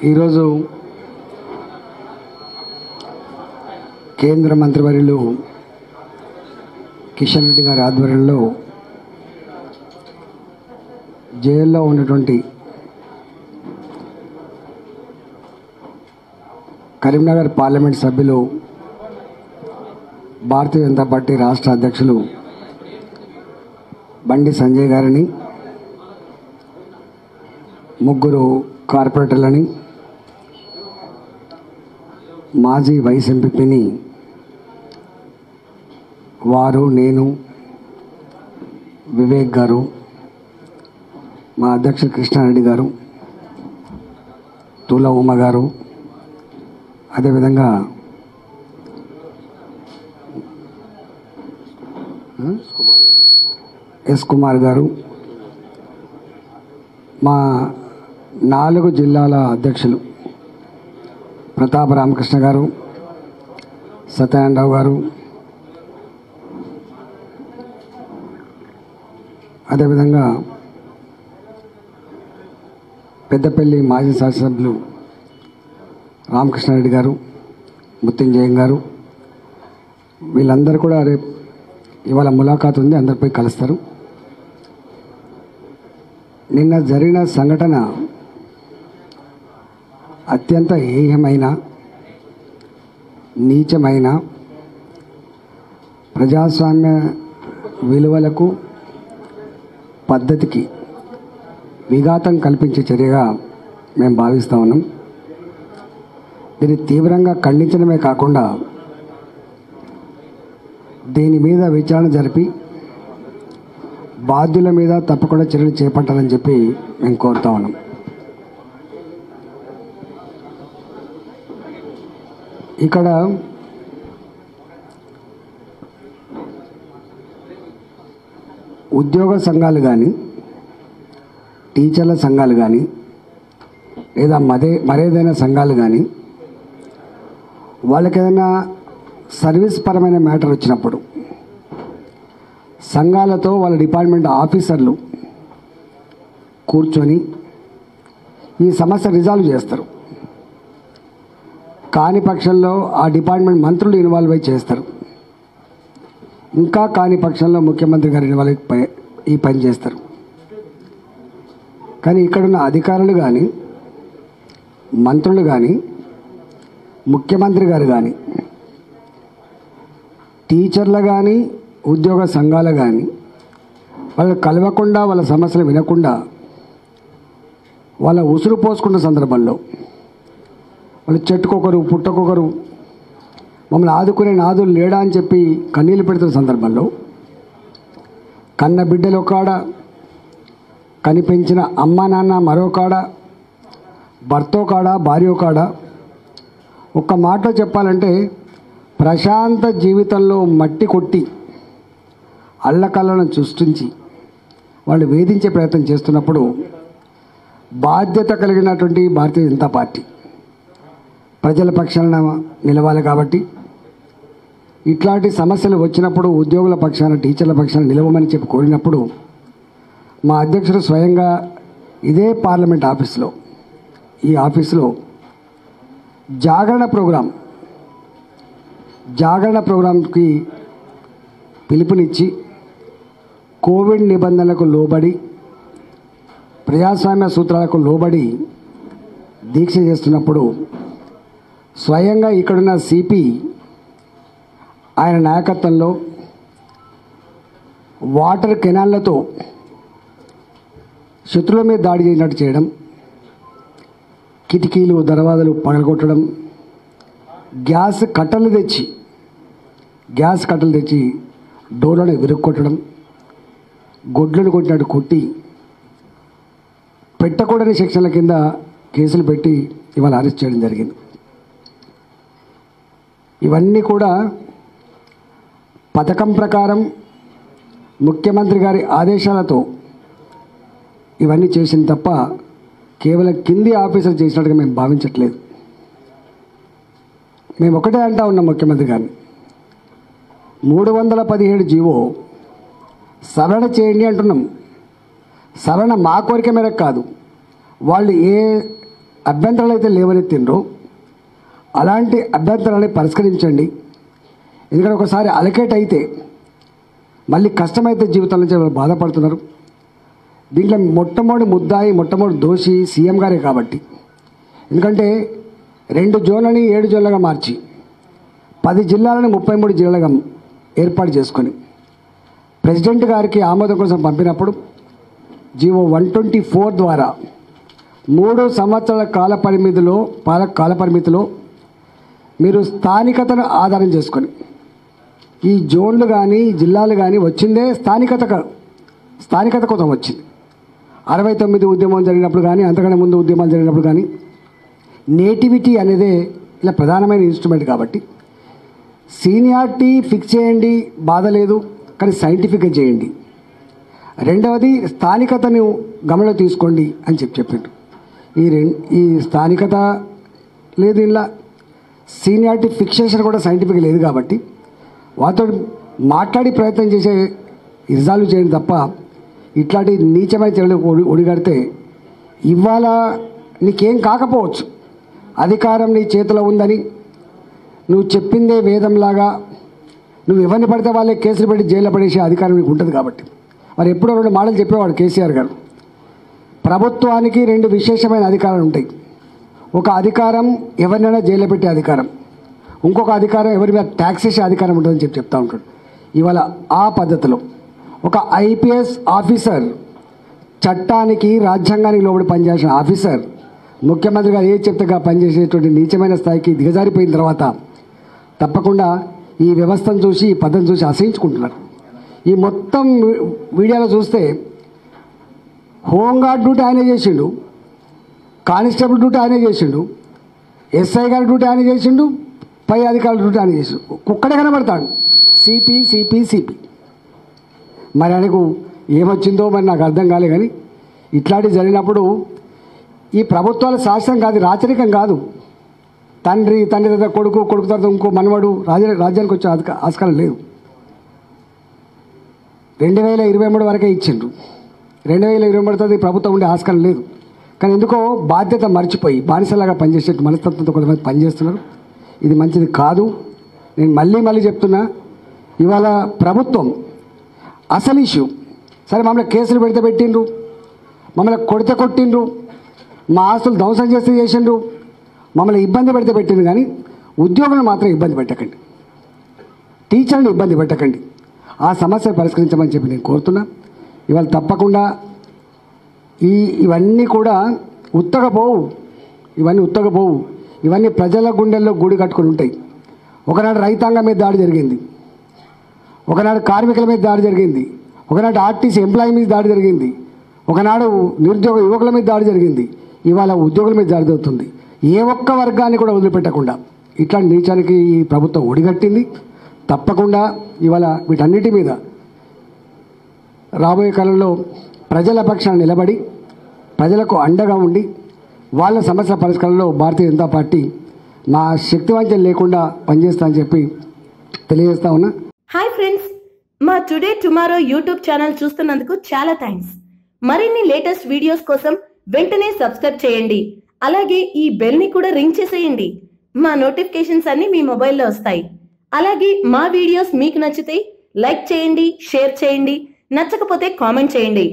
ఈరోజు కేంద్ర మంత్రివర్యులు కిషన్ రెడ్డి గారి ఆధ్వర్యంలో జైల్లో ఉన్నటువంటి కరీంనగర్ పార్లమెంట్ సభ్యులు భారతీయ జనతా పార్టీ రాష్ట్ర అధ్యక్షులు బండి సంజయ్ గారిని, ముగ్గురు కార్పొరేటర్లని, మాజీ వైస్ ఎంపీని వారు, నేను, వివేక్ గారు, మా అధ్యక్షుడు కృష్ణారెడ్డి గారు, తుల ఉమ గారు, అదేవిధంగా ఎస్ కుమార్ గారు, మా 4 జిల్లాల అధ్యక్షులు ప్రతాప రామకృష్ణ గారు, సత్యనారాయణరావు గారు, అదేవిధంగా పెద్దపల్లి మాజీ శాసనసభ్యులు రామకృష్ణారెడ్డి గారు, ముత్యంజయం గారు, వీళ్ళందరూ కూడా రేపు ఇవాళ ములాఖాత్ ఉంది, అందరిపై కలుస్తారు. నిన్న జరిగిన సంఘటన అత్యంత హేయమైన, నీచమైన, ప్రజాస్వామ్య విలువలకు పద్ధతికి విఘాతం కల్పించే చర్యగా మేము భావిస్తూ ఉన్నాం. దీన్ని తీవ్రంగా ఖండించడమే కాకుండా దీని మీద విచారణ జరిపి బాధ్యుల మీద తప్పకుండా చర్యలు చేపట్టాలని చెప్పి మేము కోరుతా ఉన్నాం. ఇక్కడ ఉద్యోగ సంఘాలు కానీ, టీచర్ల సంఘాలు కానీ, లేదా మరేదైనా సంఘాలు కానీ వాళ్ళకి ఏదైనా సర్వీస్ పరమైన మ్యాటర్ వచ్చినప్పుడు సంఘాలతో వాళ్ళ డిపార్ట్మెంట్ ఆఫీసర్లు కూర్చొని ఈ సమస్య రిజాల్వ్ చేస్తారు. కాని పక్షంలో ఆ డిపార్ట్మెంట్ మంత్రులు ఇన్వాల్వ్ అయి చేస్తారు. ఇంకా కాని పక్షంలో ముఖ్యమంత్రి గారు ఇన్వాల్వ్ అయి ఈ పని చేస్తారు. కానీ ఇక్కడున్న అధికారులు కానీ, మంత్రులు కానీ, ముఖ్యమంత్రి గారు కానీ, టీచర్లు కానీ, ఉద్యోగ సంఘాలు కానీ వాళ్ళు కలవకుండా, వాళ్ళ సమస్యలు వినకుండా, వాళ్ళ ఉసురు పోసుకున్న సందర్భంలో వాళ్ళు చెట్టుకొకరు పుట్టకొకరు మమ్మల్ని ఆదుకునే నాదులు లేడా అని చెప్పి కన్నీళ్ళు పెడుతున్న సందర్భంలో కన్న బిడ్డలు ఒక కనిపించిన అమ్మ నాన్న మరో కాడ, భర్తో కాడ, భార్యో కాడ, ఒక్క మాటలో చెప్పాలంటే ప్రశాంత జీవితంలో మట్టి కొట్టి అల్లకల్లను సృష్టించి వాళ్ళు వేధించే ప్రయత్నం చేస్తున్నప్పుడు బాధ్యత కలిగినటువంటి భారతీయ జనతా పార్టీ ప్రజల పక్షాన నిలవాలి. కాబట్టి ఇట్లాంటి సమస్యలు వచ్చినప్పుడు ఉద్యోగుల పక్షాన, టీచర్ల పక్షాన నిలవమని చెప్పి కోరినప్పుడు మా అధ్యక్షుడు స్వయంగా ఇదే పార్లమెంట్ ఆఫీస్లో, ఈ ఆఫీసులో జాగరణ ప్రోగ్రాంకి పిలుపునిచ్చి కోవిడ్ నిబంధనలకు లోబడి, ప్రజాస్వామ్య సూత్రాలకు లోబడి దీక్ష చేస్తున్నప్పుడు స్వయంగా ఇక్కడున్న సిపి ఆయన నాయకత్వంలో వాటర్ కెనాన్లతో శత్రువుల మీద దాడి చేసినట్టు చేయడం, కిటికీలు దర్వాజాలు పగలగొట్టడం, గ్యాస్ కట్టలు తెచ్చి డోర్లను విరుక్కొట్టడం, గొడ్లను కొట్టినట్టు కొట్టి పెట్టకూడని సెక్షన్ల కింద కేసులు పెట్టి ఇవాళ అరెస్ట్ చేయడం జరిగింది. ఇవన్నీ కూడా పథకం ప్రకారం ముఖ్యమంత్రి గారి ఆదేశాలతో ఇవన్నీ చేసింది తప్ప కేవలం కింది ఆఫీసర్ చేసినట్టుగా మేము భావించట్లేదు. మేము ఒకటే అంటా ఉన్నాం ముఖ్యమంత్రి గారిని, 317 జీవో సవరణ చేయండి అంటున్నాం. సవరణ మా కోరిక మేరకు కాదు, వాళ్ళు ఏ అభ్యంతరాలు అయితే లేవనెత్తిండ్రో అలాంటి అభ్యంతరాన్ని పరిష్కరించండి. ఎందుకంటే ఒకసారి అలకేట్ అయితే మళ్ళీ కష్టమైతే జీవితం నుంచి బాధపడుతున్నారు. దీంట్లో మొట్టమొదటి దోషి సీఎం గారే కాబట్టి. ఎందుకంటే 2 జోన్లని 7 జోన్లుగా మార్చి 10 జిల్లాలను 33 జిల్లాలుగా ఏర్పాటు చేసుకొని ప్రెసిడెంట్ గారికి ఆమోదం కోసం పంపినప్పుడు జీవో 124 ద్వారా 3 సంవత్సరాల కాలపరిమితిలో మీరు స్థానికతను ఆధారం చేసుకొని ఈ జోన్లు కానీ జిల్లాలు కానీ వచ్చిందే స్థానికత కోసం వచ్చింది. 69 ఉద్యమం జరిగినప్పుడు కానీ అంతకన్నా ముందు ఉద్యమాలు జరిగినప్పుడు కానీ నేటివిటీ అనేదే ఇలా ప్రధానమైన ఇన్స్ట్రుమెంట్ కాబట్టి సీనియారిటీ ఫిక్స్ చేయండి, బాధ లేదు, కానీ సైంటిఫిక్గా చేయండి. రెండవది స్థానికతను గమనంలో తీసుకోండి అని చెప్పిండు. ఈ స్థానికత లేదు, ఇలా సీనియారిటీ ఫిక్సేషన్ కూడా సైంటిఫిక్ లేదు కాబట్టి వాటితో మాట్లాడి ప్రయత్నం చేసే రిజాల్వ్ చేయండి తప్ప ఇట్లాంటి నీచమైన చర్యలు ఒడిగడితే ఇవాళ నీకేం కాకపోవచ్చు, అధికారం నీ చేతిలో ఉందని నువ్వు చెప్పిందే వేదంలాగా నువ్వు ఎవరిని పడితే వాళ్ళే కేసులు పెట్టి జైల్లో పడేసే అధికారం నీకు ఉంటుంది కాబట్టి. మరి ఎప్పుడో 2 మాటలు చెప్పేవాడు కేసీఆర్ గారు. ప్రభుత్వానికి 2 విశేషమైన అధికారాలు ఉంటాయి. ఒక అధికారం ఎవరినైనా జైల్లో పెట్టే అధికారం, ఇంకొక అధికారం ఎవరి మీద ట్యాక్స్ చేసే అధికారం ఉంటుందని చెప్తా ఉంటాడు. ఇవాళ ఆ పద్ధతిలో ఒక ఐపీఎస్ ఆఫీసర్, చట్టానికి రాజ్యాంగానికి లోబడి పనిచేసిన ఆఫీసర్ ముఖ్యమంత్రి గారు ఏది చెప్తేగా పనిచేసేటువంటి నీచమైన స్థాయికి దిగజారిపోయిన తర్వాత తప్పకుండా ఈ వ్యవస్థను చూసి ఈ పద్ధతిని చూసి అసహించుకుంటున్నారు. ఈ మొత్తం వీడియోలో చూస్తే హోంగార్డ్ డ్యూటీ ఆయనే చేసిండు, కానిస్టేబుల్ డ్యూటీ ఆయనే చేసిండు, ఎస్ఐ గారి డ్యూటీ ఆయన చేసిండు, పై అధికారుల డ్యూటీ ఆయన చేసిండు. ఒక్కడే కనబడతాడు సిపి. మరి ఆయనకు ఏమొచ్చిందో మరి నాకు అర్థం కాలే. కానీ ఇట్లాంటివి జరిగినప్పుడు ఈ ప్రభుత్వాల శాసనం కాదు, రాచరికం కాదు. తండ్రి తర్వాత కొడుకు తర్వాత ఇంకో మనవడు రాజ్యానికి వచ్చే ఆస్కారం లేదు. 2023 వరకే ఇచ్చిండ్రు. 2023 తర్వాత ఈ ప్రభుత్వం ఉండే ఆస్కారం లేదు. కానీ ఎందుకో బాధ్యత మర్చిపోయి బానిసలాగా పనిచేసేట్టు మనస్తత్వంతో కొంతమంది పనిచేస్తున్నారు. ఇది మంచిది కాదు. నేను మళ్ళీ చెప్తున్నా, ఇవాళ ప్రభుత్వం అసలు ఇష్యూ సరే మమ్మల్ని కేసులు పెట్టిండ్రు, మమ్మల్ని కొట్టిండ్రు, మా ఆస్తులు ధ్వంసం చేసిండ్రు, మమ్మల్ని ఇబ్బంది పెట్టిండ్రు. కానీ ఉద్యోగులను మాత్రం ఇబ్బంది పెట్టకండి, టీచర్ని ఇబ్బంది పెట్టకండి. ఆ సమస్యను పరిష్కరించమని చెప్పి నేను కోరుతున్నా. ఇవాళ తప్పకుండా ఇవన్నీ కూడా ఉత్తగపోవు, ఇవన్నీ ప్రజల గుండెల్లో గూడు కట్టుకుని ఉంటాయి. ఒకనాడు రైతాంగం మీద దాడి జరిగింది, ఒకనాడు కార్మికుల మీద దాడి జరిగింది, ఒకనాడు ఆర్టీసీ ఎంప్లాయీ మీద దాడి జరిగింది, ఒకనాడు నిరుద్యోగ యువకుల మీద దాడి జరిగింది. ఇవాళ ఉద్యోగుల మీద దాడి జరుగుతుంది. ఏ ఒక్క వర్గాన్ని కూడా వదిలిపెట్టకుండా ఇట్లాంటి నీచానికి ఈ ప్రభుత్వం ఒడిగట్టింది. తప్పకుండా ఇవాళ వీటన్నిటి మీద రాబోయే కాలంలో ప్రజల పక్షాన నిలబడి ప్రజలకు అండగా ఉండి వాళ్ళ సమస్యల పరిష్కారంలో భారతీయ జనతా పార్టీ నా శక్తివంచన లేకుండా పనిచేస్తా అని చెప్పి తెలియజేస్తా ఉన్నా. హాయ్ ఫ్రెండ్స్, మా టుడే టుమారో యూట్యూబ్ ఛానల్ చూస్తున్నందుకు చాలా థ్యాంక్స్. మరిన్ని లేటెస్ట్ వీడియోస్ కోసం వెంటనే సబ్స్క్రైబ్ చేయండి. అలాగే ఈ బెల్ ని కూడా రింగ్ చేసేయండి. మా నోటిఫికేషన్స్ అన్ని మీ మొబైల్లో వస్తాయి. అలాగే మా వీడియోస్ మీకు నచ్చితే లైక్ చేయండి, షేర్ చేయండి, నచ్చకపోతే కామెంట్ చేయండి.